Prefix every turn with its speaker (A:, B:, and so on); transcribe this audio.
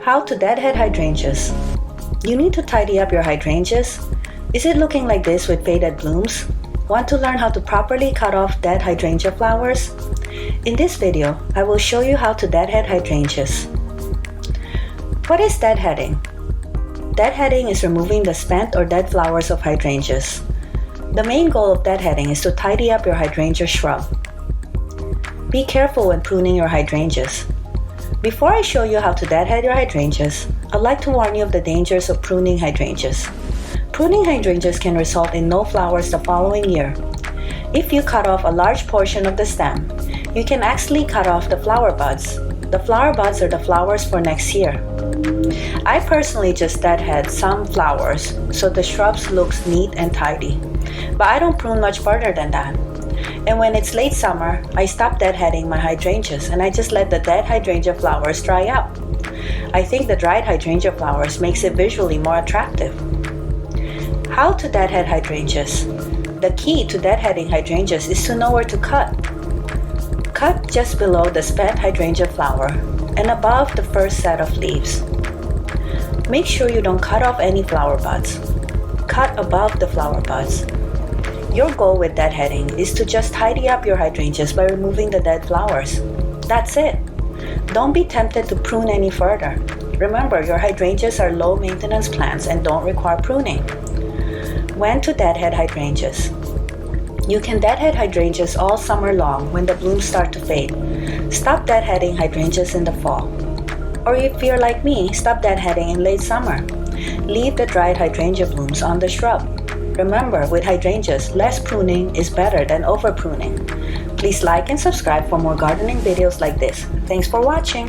A: How to deadhead hydrangeas. You need to tidy up your hydrangeas. Is it looking like this with faded blooms? Want to learn how to properly cut off dead hydrangea flowers? In this video, I will show you how to deadhead hydrangeas. What is deadheading? Deadheading is removing the spent or dead flowers of hydrangeas. The main goal of deadheading is to tidy up your hydrangea shrub. Be careful when pruning your hydrangeas. Before I show you how to deadhead your hydrangeas, I'd like to warn you of the dangers of pruning hydrangeas. Pruning hydrangeas can result in no flowers the following year. If you cut off a large portion of the stem, you can actually cut off the flower buds. The flower buds are the flowers for next year. I personally just deadhead some flowers so the shrubs looks neat and tidy, but I don't prune much further than that. And when it's late summer, I stop deadheading my hydrangeas and I just let the dead hydrangea flowers dry out. I think the dried hydrangea flowers makes it visually more attractive. How to deadhead hydrangeas? The key to deadheading hydrangeas is to know where to cut. Cut just below the spent hydrangea flower and above the first set of leaves. Make sure you don't cut off any flower buds. Cut above the flower buds. Your goal with deadheading is to just tidy up your hydrangeas by removing the dead flowers. That's it. Don't be tempted to prune any further. Remember, your hydrangeas are low maintenance plants and don't require pruning. When to deadhead hydrangeas? You can deadhead hydrangeas all summer long when the blooms start to fade. Stop deadheading hydrangeas in the fall. Or if you're like me, stop deadheading in late summer. Leave the dried hydrangea blooms on the shrub. Remember, with hydrangeas, less pruning is better than over pruning. Please like and subscribe for more gardening videos like this. Thanks for watching.